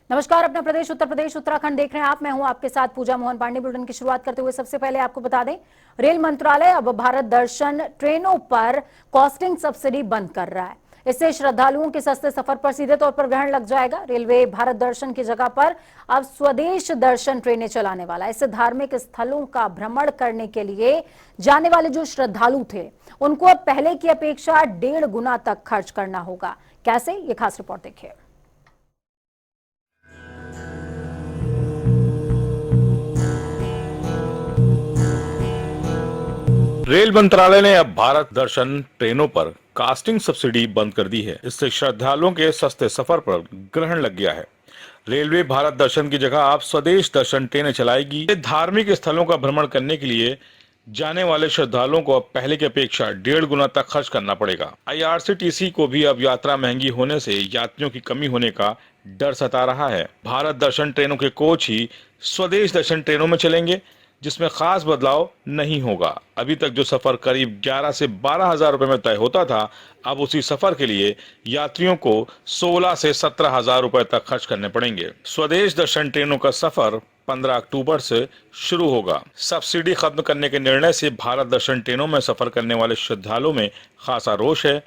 नमस्कार। अपना प्रदेश उत्तर प्रदेश उत्तराखंड देख रहे हैं आप। मैं हूं आपके साथ पूजा मोहन पांडे। बुलेटिन की शुरुआत करते हुए सबसे पहले आपको बता दें, रेल मंत्रालय अब भारत दर्शन ट्रेनों पर कॉस्टिंग सब्सिडी बंद कर रहा है। इससे श्रद्धालुओं के सस्ते सफर पर सीधे तौर पर ग्रहण लग जाएगा। रेलवे भारत दर्शन की जगह पर अब स्वदेश दर्शन ट्रेनें चलाने वाला है। इससे धार्मिक स्थलों का भ्रमण करने के लिए जाने वाले जो श्रद्धालु थे, उनको अब पहले की अपेक्षा 1.5 गुना तक खर्च करना होगा। कैसे, ये खास रिपोर्ट देखिए। रेल मंत्रालय ने अब भारत दर्शन ट्रेनों पर कास्टिंग सब्सिडी बंद कर दी है। इससे श्रद्धालुओं के सस्ते सफर पर ग्रहण लग गया है। रेलवे भारत दर्शन की जगह अब स्वदेश दर्शन ट्रेनें चलाएगी। धार्मिक स्थलों का भ्रमण करने के लिए जाने वाले श्रद्धालुओं को अब पहले की अपेक्षा 1.5 गुना तक खर्च करना पड़ेगा। IRCTC को भी अब यात्रा महंगी होने से यात्रियों की कमी होने का डर सता रहा है। भारत दर्शन ट्रेनों के कोच ही स्वदेश दर्शन ट्रेनों में चलेंगे, जिसमें खास बदलाव नहीं होगा। अभी तक जो सफर करीब 11 से 12 हजार रुपए में तय होता था, अब उसी सफर के लिए यात्रियों को 16 से 17 हजार रुपए तक खर्च करने पड़ेंगे। स्वदेश दर्शन ट्रेनों का सफर 15 अक्टूबर से शुरू होगा। सब्सिडी खत्म करने के निर्णय से भारत दर्शन ट्रेनों में सफर करने वाले श्रद्धालुओं में खासा रोष है।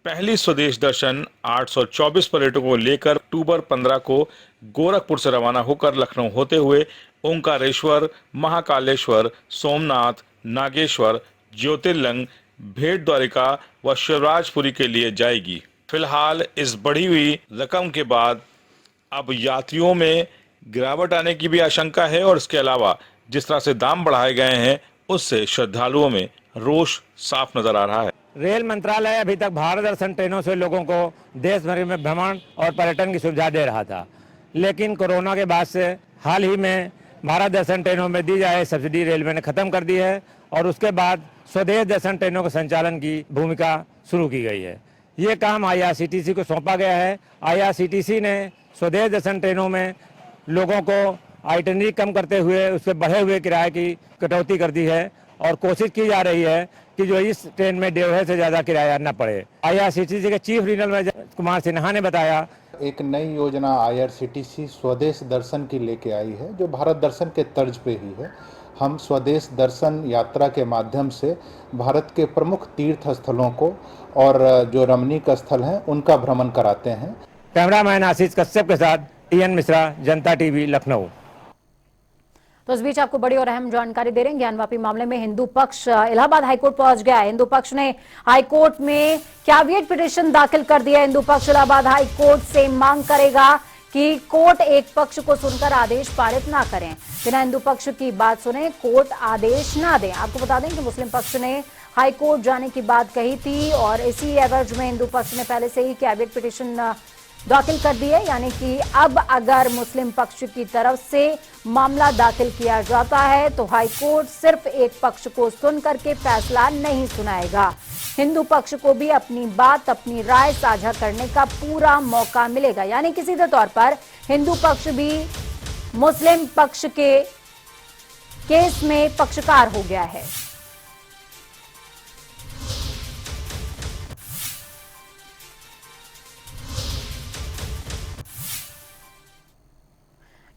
पहली स्वदेश दर्शन 824 पर्यटकों को लेकर अक्टूबर 15 को गोरखपुर से रवाना होकर लखनऊ होते हुए ओंकारेश्वर, महाकालेश्वर, सोमनाथ, नागेश्वर, ज्योतिर्लिंग, भेट द्वारिका व शिवराजपुरी के लिए जाएगी। फिलहाल इस बढ़ी हुई रकम के बाद अब यात्रियों में गिरावट आने की भी आशंका है और इसके अलावा जिस तरह से दाम बढ़ाए गए हैं, उससे श्रद्धालुओं में रोष साफ नजर आ रहा है। रेल मंत्रालय अभी तक भारत दर्शन ट्रेनों से लोगों को देश भर में भ्रमण और पर्यटन की सुविधा दे रहा था, लेकिन कोरोना के बाद से हाल ही में भारत दर्शन ट्रेनों में दी जाए सब्सिडी रेलवे ने खत्म कर दी है और उसके बाद स्वदेश दर्शन ट्रेनों के संचालन की भूमिका शुरू की गई है। ये काम IRCTC को सौंपा गया है। IRCTC ने स्वदेश दर्शन ट्रेनों में लोगों को आइटनरी कम करते हुए उसके बढ़े हुए किराए की कटौती कर दी है और कोशिश की जा रही है कि जो इस ट्रेन में 1.5 से ज्यादा किराया न पड़े। IRCTC के chief regional manager Kumar Sinha ने बताया, एक नई योजना IRCTC स्वदेश दर्शन की लेके आई है, जो भारत दर्शन के तर्ज पे ही है। हम स्वदेश दर्शन यात्रा के माध्यम से भारत के प्रमुख तीर्थ स्थलों को और जो रमणीक स्थल हैं उनका भ्रमण कराते हैं। कैमरामैन आशीष कश्यप के साथ TN मिश्रा, जनता TV, लखनऊ। तो इस बीच आपको बड़ी और अहम जानकारी दे रहे हैं। ज्ञानवापी मामले में हिंदू पक्ष इलाहाबाद हाईकोर्ट पहुंच गया है। हिंदू पक्ष ने हाईकोर्ट में कैविएट पिटीशन दाखिल कर दिया है। हिंदू पक्ष इलाहाबाद हाईकोर्ट से मांग करेगा कि कोर्ट एक पक्ष को सुनकर आदेश पारित ना करें। बिना हिंदू पक्ष की बात सुने कोर्ट आदेश ना दें। आपको बता दें कि मुस्लिम पक्ष ने हाईकोर्ट जाने की बात कही थी और इसी एवज में हिंदू पक्ष ने पहले से ही कैविएट पिटीशन दाखिल कर दी है। यानी कि अब अगर मुस्लिम पक्ष की तरफ से मामला दाखिल किया जाता है तो हाईकोर्ट सिर्फ एक पक्ष को सुन करके फैसला नहीं सुनाएगा। हिंदू पक्ष को भी अपनी बात, अपनी राय साझा करने का पूरा मौका मिलेगा। यानी कि सीधे तौर पर हिंदू पक्ष भी मुस्लिम पक्ष के केस में पक्षकार हो गया है।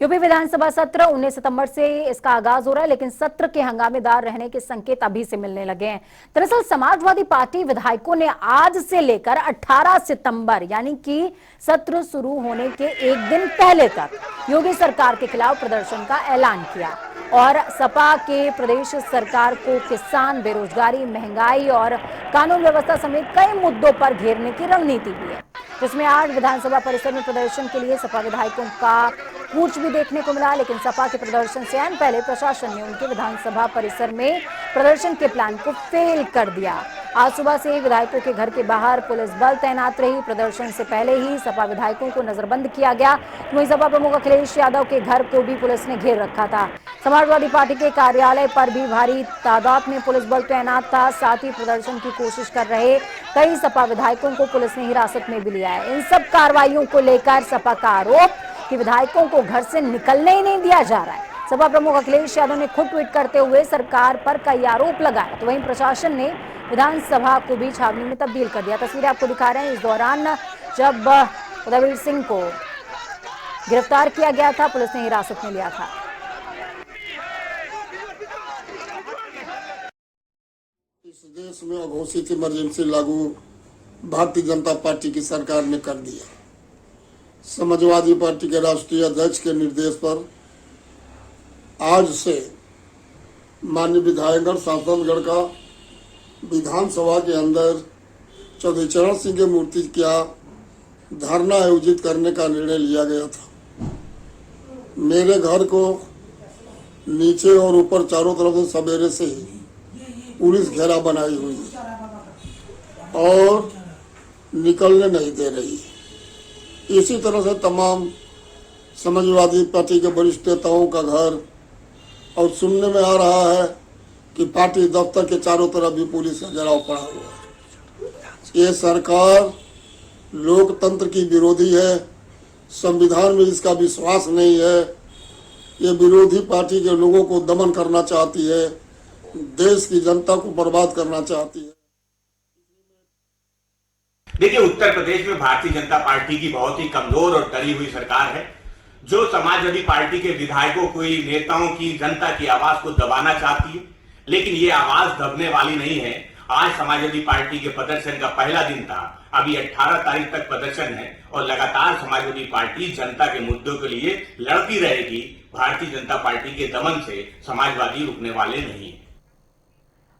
यूपी विधानसभा सत्र 19 सितंबर से इसका आगाज हो रहा है, लेकिन सत्र के हंगामेदार रहने के संकेत अभी से मिलने लगे हैं। दरअसल समाजवादी पार्टी विधायकों ने आज से लेकर 18 सितंबर यानी कि सत्र शुरू होने के एक दिन पहले तक योगी सरकार के खिलाफ प्रदर्शन का ऐलान किया और सपा के प्रदेश सरकार को किसान, बेरोजगारी, महंगाई और कानून व्यवस्था समेत कई मुद्दों पर घेरने की रणनीति भी है, जिसमें आज विधानसभा परिसर में प्रदर्शन के लिए सपा विधायकों का कूच भी देखने को मिला। लेकिन सपा के प्रदर्शन से आने पहले प्रशासन ने उनके विधानसभा परिसर में प्रदर्शन के प्लान को फेल कर दिया। आज सुबह से विधायकों के घर के बाहर पुलिस बल तैनात रही। प्रदर्शन से पहले ही सपा विधायकों को नजरबंद किया गया। वहीं सपा प्रमुख अखिलेश यादव के घर को भी पुलिस ने घेर रखा था। समाजवादी पार्टी के कार्यालय पर भी भारी तादाद में पुलिस बल तैनात था। साथ ही प्रदर्शन की कोशिश कर रहे कई सपा विधायकों को पुलिस ने हिरासत में भी लिया है। इन सब कार्रवाइयों को लेकर सपा का आरोप कि विधायकों को घर से निकलने ही नहीं दिया जा रहा है। सपा प्रमुख अखिलेश यादव ने खुद ट्वीट करते हुए सरकार पर कई आरोप लगाए। तो वहीं प्रशासन ने विधानसभा को भी छावनी में तब्दील कर दिया। तस्वीरें आपको दिखा रहे हैं। इस दौरान जब उदयवीर सिंह को गिरफ्तार किया गया था, पुलिस ने हिरासत में लिया था। इस देश में अघोषित इमरजेंसी लागू भारतीय जनता पार्टी की सरकार ने कर दिया। समाजवादी पार्टी के राष्ट्रीय अध्यक्ष के निर्देश पर आज से माननीय विधायकगढ़ सांसदगढ़ का विधानसभा के अंदर चौधरी चरण सिंह की मूर्ति का धरना आयोजित करने का निर्णय लिया गया था। मेरे घर को नीचे और ऊपर चारों तरफ से सवेरे से ही पुलिस घेरा बनाई हुई है और निकलने नहीं दे रही। इसी तरह से तमाम समाजवादी पार्टी के वरिष्ठ नेताओं का घर, और सुनने में आ रहा है कि पार्टी दफ्तर के चारों तरफ भी पुलिस का घेराव पड़ा हुआ है। ये सरकार लोकतंत्र की विरोधी है, संविधान में इसका विश्वास नहीं है। ये विरोधी पार्टी के लोगों को दमन करना चाहती है, देश की जनता को बर्बाद करना चाहती है। देखिए, उत्तर प्रदेश में भारतीय जनता पार्टी की बहुत ही कमजोर और डरी हुई सरकार है, जो समाजवादी पार्टी के विधायकों को, नेताओं की, जनता की आवाज को दबाना चाहती है। लेकिन ये आवाज दबने वाली नहीं है। आज समाजवादी पार्टी के प्रदर्शन का पहला दिन था, अभी 18 तारीख तक प्रदर्शन है और लगातार समाजवादी पार्टी जनता के मुद्दों के लिए लड़ती रहेगी। भारतीय जनता पार्टी के दमन से समाजवादी रुकने वाले नहीं।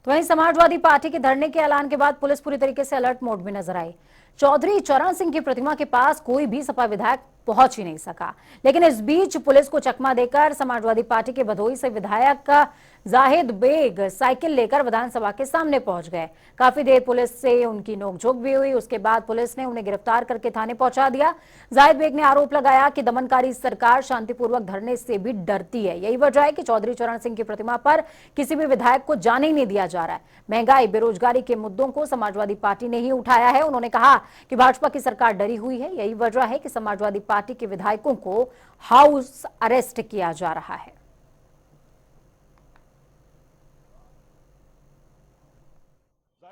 तो वहीं समाजवादी पार्टी के धरने के ऐलान के बाद पुलिस पूरी तरीके से अलर्ट मोड में नजर आई। चौधरी चरण सिंह की प्रतिमा के पास कोई भी सपा विधायक पहुंच ही नहीं सका, लेकिन इस बीच पुलिस को चकमा देकर समाजवादी पार्टी के भदोही से विधायक जाहिद बेग साइकिल लेकर विधानसभा के सामने पहुंच गए। काफी देर पुलिस से उनकी नोकझोंक भी हुई। उसके बाद पुलिस ने उन्हें गिरफ्तार करके थाने पहुंचा दिया। जाहिद बेग ने आरोप लगाया कि दमनकारी सरकार शांतिपूर्वक धरने से भी डरती है। यही वजह है कि चौधरी चरण सिंह की प्रतिमा पर किसी भी विधायक को जाने ही नहीं दिया जा रहा है। महंगाई, बेरोजगारी के मुद्दों को समाजवादी पार्टी ने ही उठाया है। उन्होंने कहा कि भाजपा की सरकार डरी हुई है। यही वजह है कि समाजवादी पार्टी के विधायकों को हाउस अरेस्ट किया जा रहा है।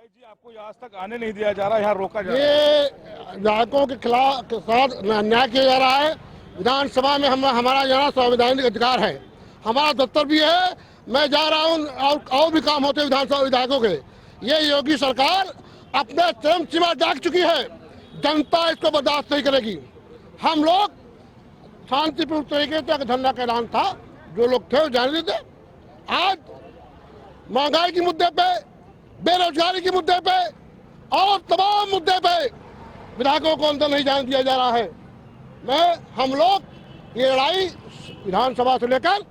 जी, आपको आज तक आने नहीं दिया जा रहा, यहाँ रोका जा रहा है। ये विधायकों के खिलाफ के साथ अन्याय किया जा रहा है। विधानसभा में हमारा जाना संवैधानिक अधिकार है, हमारा दफ्तर भी है। मैं जा रहा हूँ और भी काम होते हैं विधानसभा विधायकों के। ये योगी सरकार अपने चरम सीमा दाग चुकी है, जनता इसको बर्दाश्त नहीं करेगी। हम लोग शांतिपूर्ण तरीके से धरना का ऐलान था, जो लोग थे वो जाने देते। आज महंगाई के मुद्दे पे, बेरोजगारी के मुद्दे पे और तमाम मुद्दे पे विधायकों को अंदर नहीं जाने दिया जा रहा है। हम लोग ये लड़ाई विधानसभा से लेकर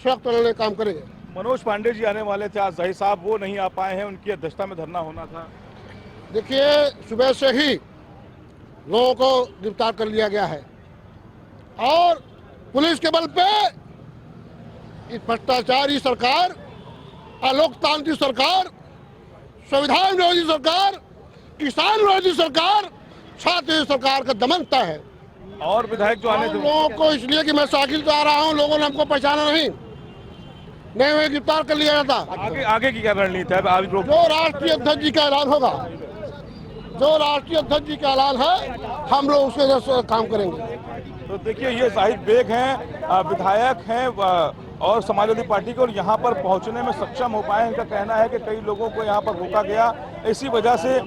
सख्त लड़ने काम करेंगे। मनोज पांडे जी आने वाले थे, आज जाहिद साहब वो नहीं आ पाए हैं, उनकी अध्यक्षता में धरना होना था। देखिए, सुबह से ही लोगों को गिरफ्तार कर लिया गया है और पुलिस के बल पे इस भ्रष्टाचारी सरकार, अलोकतांत्रिक सरकार, संविधान विरोधी सरकार, किसान विरोधी सरकार, छात्र सरकार का दमन तय है। और विधायक जो आने थे लोगों को, इसलिए कि मैं साइकिल से आ रहा हूँ, लोगों ने हमको पहचाना नहीं मैं गिरफ्तार कर लिया जाता। आगे की क्या रणनीति है? जो राष्ट्रीय अध्यक्ष जी का ऐलान होगा, जो राष्ट्रीय अध्यक्ष जी का ऐलान है, हम लोग उसके काम करेंगे। तो देखिए, ये जाहिद बेग हैं, विधायक हैं और समाजवादी पार्टी के, और यहाँ पर पहुँचने में सक्षम हो पाए। इनका कहना है कि कई लोगों को यहाँ पर रोका गया, इसी वजह से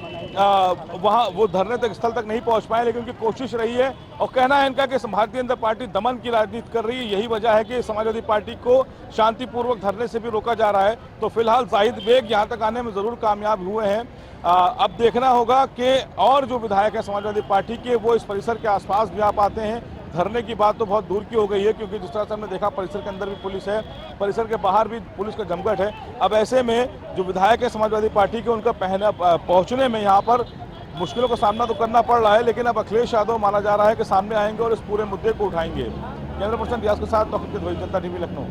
वहाँ वो धरने तक स्थल तक नहीं पहुँच पाए, लेकिन उनकी कोशिश रही है। और कहना है इनका कि भारतीय जनता पार्टी दमन की राजनीति कर रही है। यही वजह है कि समाजवादी पार्टी को शांतिपूर्वक धरने से भी रोका जा रहा है। तो फिलहाल जाहिद बेग यहाँ तक आने में जरूर कामयाब हुए हैं। अब देखना होगा कि और जो विधायक हैं समाजवादी पार्टी के, वो इस परिसर के आसपास भी आ पाते हैं। धरने की बात तो बहुत दूर की हो गई है, क्योंकि जिस तरह से हमने देखा परिसर के अंदर भी पुलिस है, परिसर के बाहर भी पुलिस का जमघट है। अब ऐसे में जो विधायक है समाजवादी पार्टी के, उनका पहुंचने में यहाँ पर मुश्किलों का सामना तो करना पड़ रहा है, लेकिन अब अखिलेश यादव माना जा रहा है कि सामने आएंगे और इस पूरे मुद्दे को उठाएंगे। कैमरा पर्सन रियाज के साथ डॉक्टर जनता टीवी लखनऊ।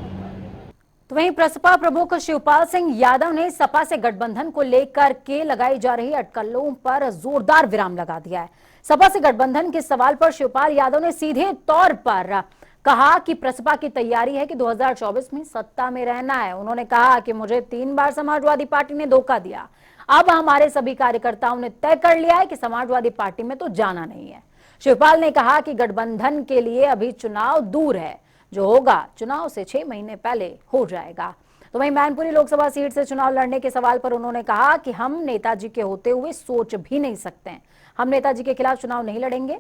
तो वहीं प्रसपा प्रमुख शिवपाल सिंह यादव ने सपा से गठबंधन को लेकर के लगाई जा रही अटकलों पर जोरदार विराम लगा दिया है। सपा से गठबंधन के सवाल पर शिवपाल यादव ने सीधे तौर पर कहा कि प्रसपा की तैयारी है कि 2024 में सत्ता में रहना है। उन्होंने कहा कि मुझे 3 बार समाजवादी पार्टी ने धोखा दिया, अब हमारे सभी कार्यकर्ताओं ने तय कर लिया है कि समाजवादी पार्टी में तो जाना नहीं है। शिवपाल ने कहा कि गठबंधन के लिए अभी चुनाव दूर है, जो होगा चुनाव से 6 महीने पहले हो जाएगा। तो वहीं मैनपुरी लोकसभा सीट से चुनाव लड़ने के सवाल पर उन्होंने कहा कि हम नेताजी के होते हुए सोच भी नहीं सकते हैं। हम नेताजी के खिलाफ चुनाव नहीं लड़ेंगे।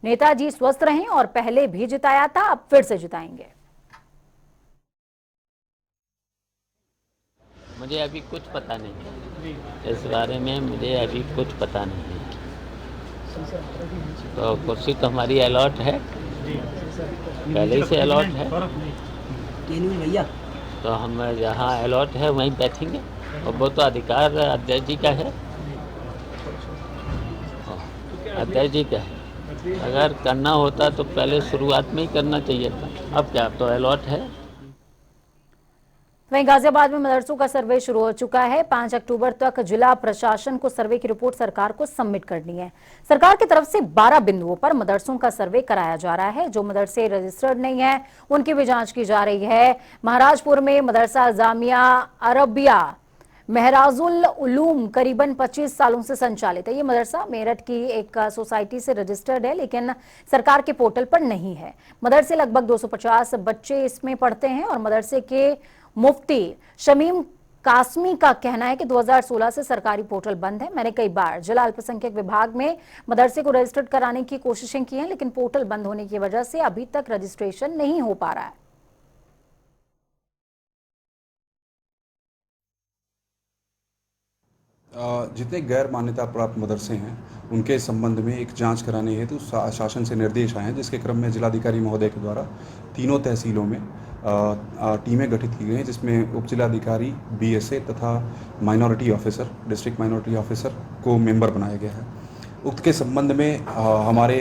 नेताजी स्वस्थ रहें और पहले भी जिताया था, अब फिर से जिताएंगे। मुझे अभी कुछ पता नहीं है इस बारे में, मुझे अभी कुछ पता नहीं है। तो कुर्सी तो हमारी अलॉट है, पहले ही से अलॉट है, तो हम जहाँ अलॉट है वहीं बैठेंगे और वो तो अधिकार अध्यक्ष जी का है, अध्यक्ष जी का है। अगर करना होता तो पहले शुरुआत में ही करना चाहिए था, अब क्या, अब तो अलॉट है। वहीं गाजियाबाद में मदरसों का सर्वे शुरू हो चुका है। 5 अक्टूबर तक जिला प्रशासन को सर्वे की रिपोर्ट सरकार को सबमिट करनी है। सरकार की तरफ से 12 बिंदुओं पर मदरसों का सर्वे कराया जा रहा है। जो मदरसे रजिस्टर्ड नहीं है उनकी भी जांच की जा रही है। महाराजपुर में मदरसा जामिया अरबिया महराजुल उलूम करीबन 25 सालों से संचालित है। ये मदरसा मेरठ की एक सोसाइटी से रजिस्टर्ड है, लेकिन सरकार के पोर्टल पर नहीं है। मदरसे लगभग 250 बच्चे इसमें पढ़ते हैं और मदरसे के मुफ्ती शमीम कासमी का कहना है कि 2016 से सरकारी पोर्टल बंद है। मैंने कई बार जिला अल्पसंख्यक विभाग में मदरसे को रजिस्टर्ड कराने की कोशिशें की हैं, लेकिन पोर्टल बंद होने की वजह से अभी तक रजिस्ट्रेशन नहीं हो पा रहा है। जितने गैर मान्यता प्राप्त मदरसे हैं उनके संबंध में एक जांच कराने हेतु शासन से निर्देश आए हैं, जिसके क्रम में जिलाधिकारी महोदय के द्वारा तीनों तहसीलों में टीमें गठित की गई हैं, जिसमें उप जिलाधिकारी, बीएसए तथा minority officer, district minority officer को मेंबर बनाया गया है। उक्त के संबंध में हमारे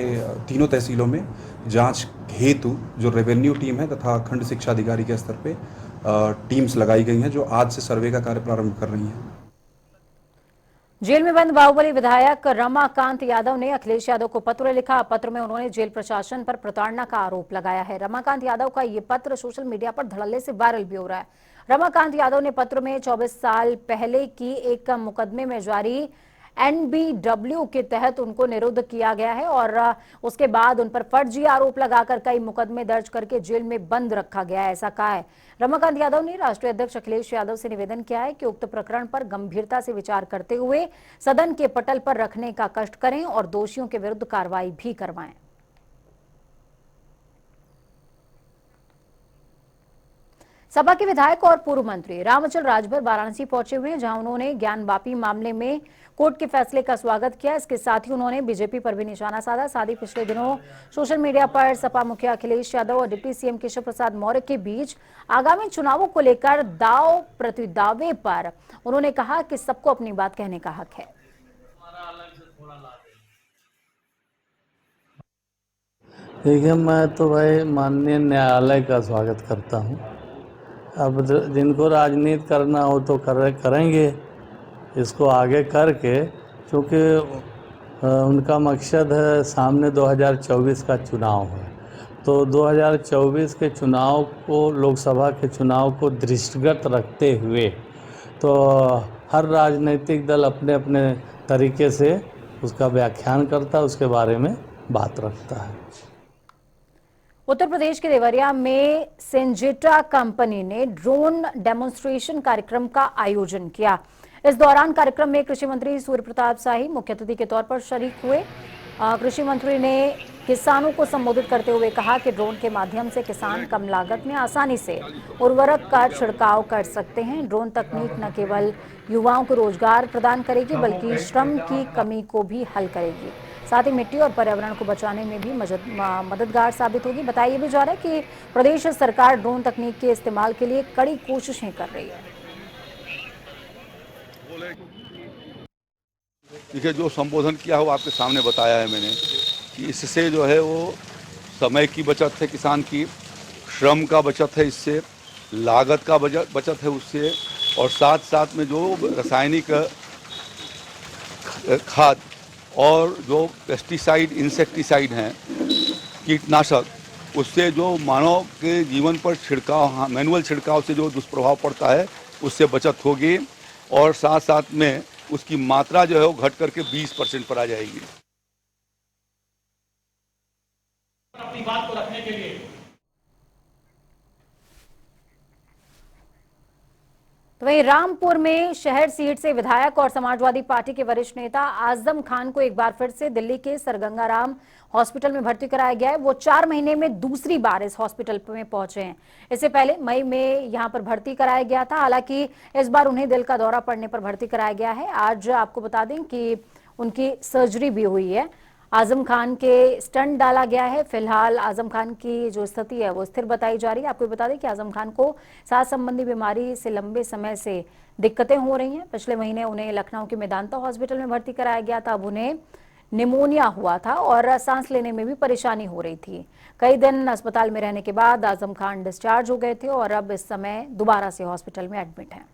तीनों तहसीलों में जांच हेतु जो रेवेन्यू टीम है तथा खंड शिक्षा अधिकारी के स्तर पे टीम्स लगाई गई हैं, जो आज से सर्वे का कार्य प्रारंभ कर रही हैं। जेल में बंद बाहुबली विधायक रमाकांत यादव ने अखिलेश यादव को पत्र लिखा। पत्र में उन्होंने जेल प्रशासन पर प्रताड़ना का आरोप लगाया है। रमाकांत यादव का ये पत्र सोशल मीडिया पर धड़ल्ले से वायरल भी हो रहा है। रमाकांत यादव ने पत्र में 24 साल पहले की एक मुकदमे में जारी NBW के तहत उनको निरुद्ध किया गया है और उसके बाद उन पर फर्जी आरोप लगाकर कई मुकदमे दर्ज करके जेल में बंद रखा गया है, ऐसा कहा है। रमाकांत यादव ने राष्ट्रीय अध्यक्ष अखिलेश यादव से निवेदन किया है कि उक्त प्रकरण पर गंभीरता से विचार करते हुए सदन के पटल पर रखने का कष्ट करें और दोषियों के विरुद्ध कार्रवाई भी करवाएं। सपा के विधायक और पूर्व मंत्री रामअचल राजभर वाराणसी पहुंचे हुए हैं, जहां उन्होंने ज्ञानवापी मामले में कोर्ट के फैसले का स्वागत किया। इसके साथ ही उन्होंने बीजेपी पर भी निशाना साधा। साथ ही पिछले दिनों सोशल मीडिया पर सपा मुखिया अखिलेश यादव और डिप्टी सीएम केशव प्रसाद मौर्य के बीच आगामी चुनावों को लेकर दाव प्रतिदावे पर उन्होंने कहा कि सबको अपनी बात कहने का हक है। देखिए, मैं तो भाई माननीय न्यायालय का स्वागत करता हूँ। अब जिनको राजनीति करना हो तो करेंगे, इसको आगे करके, क्योंकि उनका मकसद है सामने 2024 का चुनाव है, तो 2024 के चुनाव को, लोकसभा के चुनाव को दृष्टिगत रखते हुए तो हर राजनीतिक दल अपने अपने तरीके से उसका व्याख्यान करता है, उसके बारे में बात रखता है। उत्तर प्रदेश के देवरिया में सिंजेटा कंपनी ने ड्रोन डेमोन्स्ट्रेशन कार्यक्रम का आयोजन किया। इस दौरान कार्यक्रम में कृषि मंत्री सूर्य प्रताप शाही मुख्य अतिथि के तौर पर शरीक हुए। कृषि मंत्री ने किसानों को संबोधित करते हुए कहा कि ड्रोन के माध्यम से किसान कम लागत में आसानी से उर्वरक का छिड़काव कर सकते हैं। ड्रोन तकनीक न केवल युवाओं को रोजगार प्रदान करेगी, बल्कि श्रम की कमी को भी हल करेगी। साथ ही मिट्टी और पर्यावरण को बचाने में भी मददगार साबित होगी। बताया भी जा रहा है कि प्रदेश सरकार ड्रोन तकनीक के इस्तेमाल के लिए कड़ी कोशिशें कर रही है। देखिए, जो संबोधन किया हो आपके सामने बताया है मैंने कि इससे जो है वो समय की बचत है, किसान की श्रम का बचत है, इससे लागत का बचत है उससे, और साथ साथ में जो रासायनिक खाद और जो पेस्टिसाइड, इंसेक्टिसाइड हैं, कीटनाशक, उससे जो मानव के जीवन पर मैनुअल छिड़काव से जो दुष्प्रभाव पड़ता है उससे बचत होगी। और साथ साथ में उसकी मात्रा जो है वो घट करके 20% पर आ जाएगी। अपनी बात को रखने के लिए तो वहीं रामपुर में शहर सीट से विधायक और समाजवादी पार्टी के वरिष्ठ नेता आजम खान को एक बार फिर से दिल्ली के सरगंगाराम हॉस्पिटल में भर्ती कराया गया है। वो 4 महीने में दूसरी बार इस हॉस्पिटल में पहुंचे हैं। इससे पहले मई में यहां पर भर्ती कराया गया था। हालांकि इस बार उन्हें दिल का दौरा पड़ने पर भर्ती कराया गया है। आज आपको बता दें कि उनकी सर्जरी भी हुई है। आजम खान के स्टंट डाला गया है। फिलहाल आजम खान की जो स्थिति है वो स्थिर बताई जा रही है। आपको बता दें कि आजम खान को सांस संबंधी बीमारी से लंबे समय से दिक्कतें हो रही हैं। पिछले महीने उन्हें लखनऊ के मेदांता हॉस्पिटल में भर्ती कराया गया था। अब उन्हें निमोनिया हुआ था और सांस लेने में भी परेशानी हो रही थी। कई दिन अस्पताल में रहने के बाद आजम खान डिस्चार्ज हो गए थे और अब इस समय दोबारा से हॉस्पिटल में एडमिट हैं।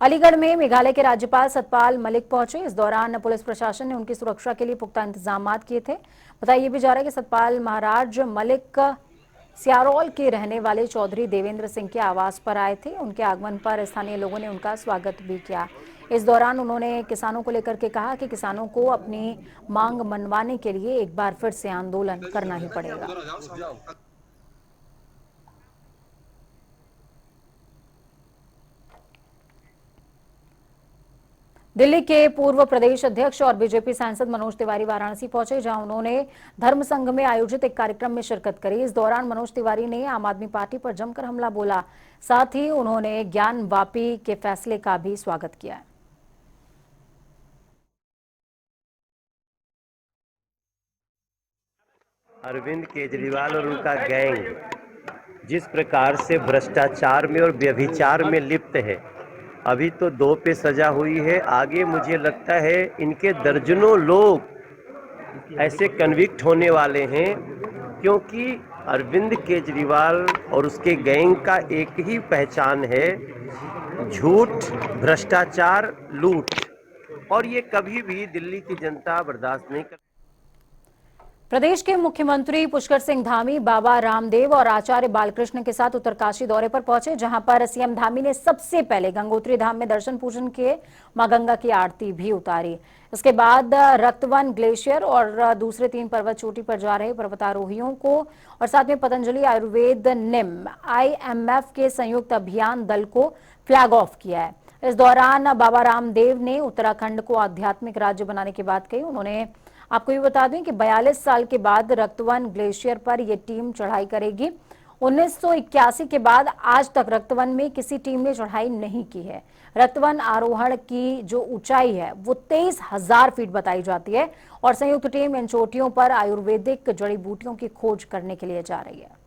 अलीगढ़ में मेघालय के राज्यपाल सतपाल मलिक पहुंचे। इस दौरान पुलिस प्रशासन ने उनकी सुरक्षा के लिए पुख्ता इंतजाम किए थे। बताया भी जा रहा है कि सतपाल महाराज मलिक सियारोल के रहने वाले चौधरी देवेंद्र सिंह के आवास पर आए थे। उनके आगमन पर स्थानीय लोगों ने उनका स्वागत भी किया। इस दौरान उन्होंने किसानों को लेकर के कहा कि किसानों को अपनी मांग मनवाने के लिए एक बार फिर से आंदोलन करना ही पड़ेगा। दिल्ली के पूर्व प्रदेश अध्यक्ष और बीजेपी सांसद मनोज तिवारी वाराणसी पहुंचे, जहां उन्होंने धर्म संघ में आयोजित एक कार्यक्रम में शिरकत करी। इस दौरान मनोज तिवारी ने आम आदमी पार्टी पर जमकर हमला बोला। साथ ही उन्होंने ज्ञान वापी के फैसले का भी स्वागत किया। अरविंद केजरीवाल और उनका गैंग जिस प्रकार से भ्रष्टाचार में और व्यभिचार में लिप्त है, अभी तो 2 पे सजा हुई है। आगे मुझे लगता है इनके दर्जनों लोग ऐसे कन्विक्ट होने वाले हैं, क्योंकि अरविंद केजरीवाल और उसके गैंग का एक ही पहचान है, झूठ, भ्रष्टाचार, लूट, और ये कभी भी दिल्ली की जनता बर्दाश्त नहीं कर। प्रदेश के मुख्यमंत्री पुष्कर सिंह धामी बाबा रामदेव और आचार्य बालकृष्ण के साथ उत्तरकाशी दौरे पर पहुंचे, जहां पर सीएम धामी ने सबसे पहले गंगोत्री धाम में दर्शन पूजन किए, मां गंगा की आरती भी उतारी। इसके बाद रक्तवन ग्लेशियर और दूसरे 3 पर्वत चोटी पर जा रहे पर्वतारोहियों को और साथ में पतंजलि आयुर्वेद निम IMF के संयुक्त अभियान दल को फ्लैग ऑफ किया है। इस दौरान बाबा रामदेव ने उत्तराखंड को आध्यात्मिक राज्य बनाने की बात कही। उन्होंने आपको ये बता दें कि 42 साल के बाद रक्तवन ग्लेशियर पर यह टीम चढ़ाई करेगी। 1981 के बाद आज तक रक्तवन में किसी टीम ने चढ़ाई नहीं की है। रक्तवन आरोहण की जो ऊंचाई है वो 23,000 फीट बताई जाती है और संयुक्त टीम इन चोटियों पर आयुर्वेदिक जड़ी बूटियों की खोज करने के लिए जा रही है।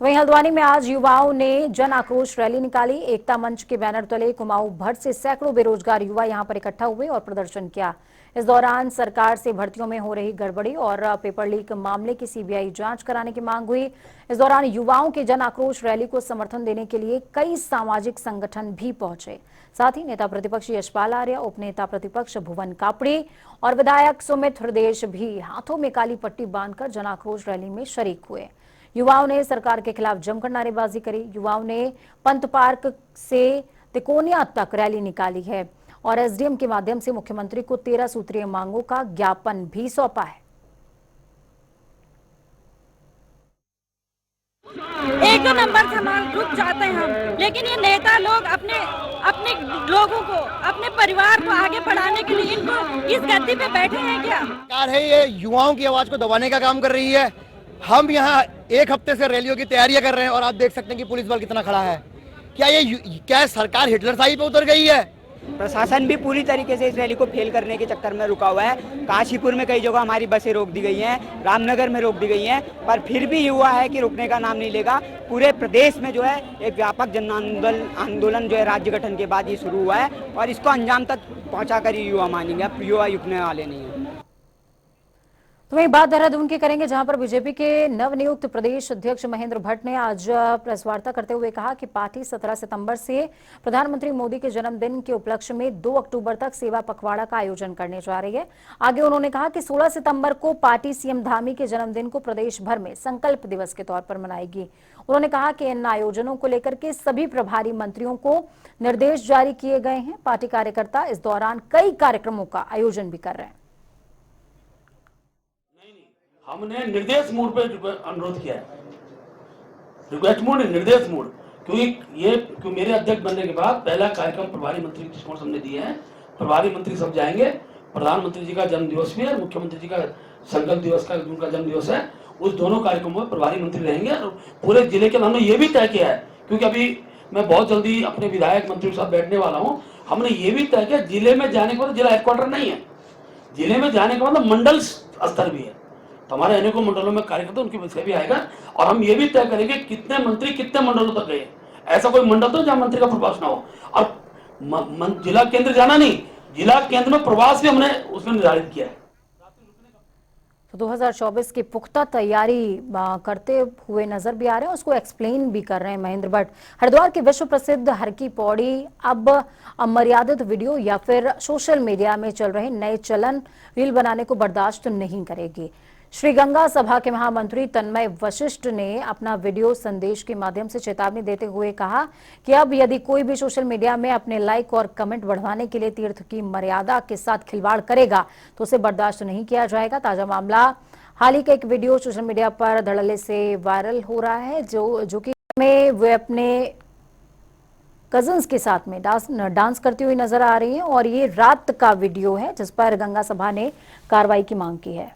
तो वहीं हल्द्वानी में आज युवाओं ने जन आक्रोश रैली निकाली। एकता मंच के बैनर तले कुमाऊं भर से सैकड़ों बेरोजगार युवा यहां पर इकट्ठा हुए और प्रदर्शन किया। इस दौरान सरकार से भर्तियों में हो रही गड़बड़ी और पेपर लीक मामले की CBI जांच कराने की मांग हुई। इस दौरान युवाओं के जन आक्रोश रैली को समर्थन देने के लिए कई सामाजिक संगठन भी पहुंचे। साथ ही नेता प्रतिपक्ष यशपाल आर्य, उपनेता प्रतिपक्ष भुवन कापड़ी और विधायक सुमित हृदयेश भी हाथों में काली पट्टी बांधकर जन आक्रोश रैली में शरीक हुए। युवाओं ने सरकार के खिलाफ जमकर नारेबाजी करी। युवाओं ने पंत पार्क से तिकोनिया तक रैली निकाली है और SDM के माध्यम से मुख्यमंत्री को 13 सूत्रीय मांगों का ज्ञापन भी सौंपा है। एक दो नंबर समान रुक जाते हैं हम, लेकिन ये नेता लोग अपने लोगों को, अपने परिवार को आगे बढ़ाने के लिए इनको इस गद्दी पे बैठे हैं क्या? सरकार है ये युवाओं की आवाज को दबाने का काम कर रही है। हम यहाँ 1 हफ्ते से रैलियों की तैयारियां कर रहे हैं और आप देख सकते हैं कि पुलिस बल कितना खड़ा है। क्या सरकार हिटलर शाही पे उतर गई है? प्रशासन भी पूरी तरीके से इस रैली को फेल करने के चक्कर में रुका हुआ है। काशीपुर में कई जगह हमारी बसें रोक दी गई हैं, रामनगर में रोक दी गई हैं, पर फिर भी ये हुआ है कि रुकने का नाम नहीं लेगा। पूरे प्रदेश में जो है एक व्यापक जन आंदोलन जो है राज्य गठन के बाद ये शुरू हुआ है और इसको अंजाम तक पहुँचा कर युवा मानेंगे, युवा रुकने वाले नहीं है। तो वही बात देहरादून की करेंगे, जहां पर बीजेपी के नवनियुक्त प्रदेश अध्यक्ष महेंद्र भट्ट ने आज प्रेस वार्ता करते हुए कहा कि पार्टी 17 सितंबर से प्रधानमंत्री मोदी के जन्मदिन के उपलक्ष्य में 2 अक्टूबर तक सेवा पखवाड़ा का आयोजन करने जा रही है। आगे उन्होंने कहा कि 16 सितंबर को पार्टी सीएम धामी के जन्मदिन को प्रदेश भर में संकल्प दिवस के तौर पर मनाएगी। उन्होंने कहा कि इन आयोजनों को लेकर के सभी प्रभारी मंत्रियों को निर्देश जारी किए गए हैं। पार्टी कार्यकर्ता इस दौरान कई कार्यक्रमों का आयोजन भी कर रहे हैं। हमने निर्देश मोड पे अनुरोध किया है, रिक्वेस्ट मोड, निर्देश मोड, क्योंकि मेरे अध्यक्ष बनने के बाद पहला कार्यक्रम प्रभारी मंत्री दृष्टिकोण हमने दिए हैं। प्रभारी मंत्री सब जाएंगे, प्रधानमंत्री जी का जन्म दिवस भी है, मुख्यमंत्री जी का संकल्प दिवस का उनका जन्म दिवस है, उस दोनों कार्यक्रमों में प्रभारी मंत्री रहेंगे। और पूरे जिले के हमने ये भी तय किया है, क्योंकि अभी मैं बहुत जल्दी अपने विधायक मंत्रियों के साथ बैठने वाला हूँ, हमने ये भी तय किया जिले में जाने के बाद जिला हेडक्वार्टर नहीं है, जिले में जाने के बाद मंडल स्तर भी है। तो हमारे अनेकों मंडलों में कार्यकर्ता उनके विषय भी आएगा और हम ये भी तय करेंगे कितने मंत्री कितने मंडलों तक गए। ऐसा कोई मंडल तो जहां मंत्री का प्रवास ना हो, और जिला केंद्र जाना नहीं, जिला केंद्र में प्रवास भी हमने उसमें निर्धारित किया है। तो 2024 की पुख्ता तैयारी करते हुए नजर भी आ रहे हैं, उसको एक्सप्लेन भी कर रहे हैं महेंद्र भट्ट। हरिद्वार की विश्व प्रसिद्ध हर की पौड़ी अब अमर्यादित वीडियो या फिर सोशल मीडिया में चल रहे नए चलन रील बनाने को बर्दाश्त नहीं करेगी। श्री गंगा सभा के महामंत्री तन्मय वशिष्ठ ने अपना वीडियो संदेश के माध्यम से चेतावनी देते हुए कहा कि अब यदि कोई भी सोशल मीडिया में अपने लाइक और कमेंट बढ़वाने के लिए तीर्थ की मर्यादा के साथ खिलवाड़ करेगा तो उसे बर्दाश्त नहीं किया जाएगा। ताजा मामला, हाल ही का एक वीडियो सोशल मीडिया पर धड़ल्ले से वायरल हो रहा है, जो कि वे अपने कजन्स के साथ में डांस करती हुई नजर आ रही है, और ये रात का वीडियो है जिस पर गंगा सभा ने कार्रवाई की मांग की है।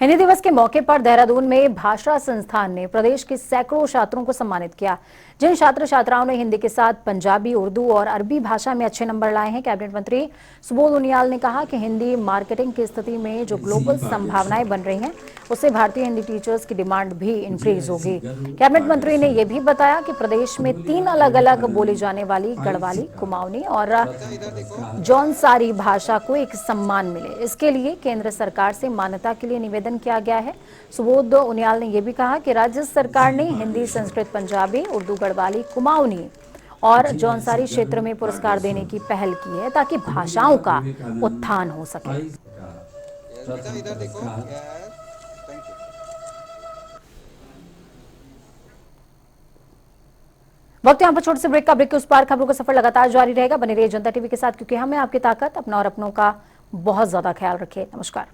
हिंदी दिवस के मौके पर देहरादून में भाषा संस्थान ने प्रदेश के सैकड़ों छात्रों को सम्मानित किया। जिन छात्र छात्राओं ने हिंदी के साथ पंजाबी, उर्दू और अरबी भाषा में अच्छे नंबर लाए हैं, कैबिनेट मंत्री सुबोध उनियाल ने कहा कि हिंदी मार्केटिंग की स्थिति में जो ग्लोबल संभावनाएं बन रही हैं, उससे भारतीय हिंदी टीचर्स की डिमांड भी इंक्रीज होगी। कैबिनेट मंत्री ने यह भी बताया कि प्रदेश में 3 अलग अलग बोली जाने वाली गढ़वाली, कुमाऊनी और जौनसारी भाषा को एक सम्मान मिले, इसके लिए केंद्र सरकार से मान्यता के लिए निवेदन किया गया है। सुबोध उनियाल ने यह भी कहा कि राज्य सरकार ने हिंदी, संस्कृत, पंजाबी, उर्दू, गढ़वाली, कुमाऊनी और जौनसारी क्षेत्र में पुरस्कार देने की पहल की है ताकि भाषाओं का उत्थान हो सके। वक्त यहाँ पर छोटे से ब्रेक का। ब्रेक के उस पार खबरों का सफर लगातार जारी रहेगा। बने रहिए जनता टीवी के साथ, क्योंकि हमें आपकी ताकत, अपना और अपनों का बहुत ज्यादा ख्याल रखिए। नमस्कार।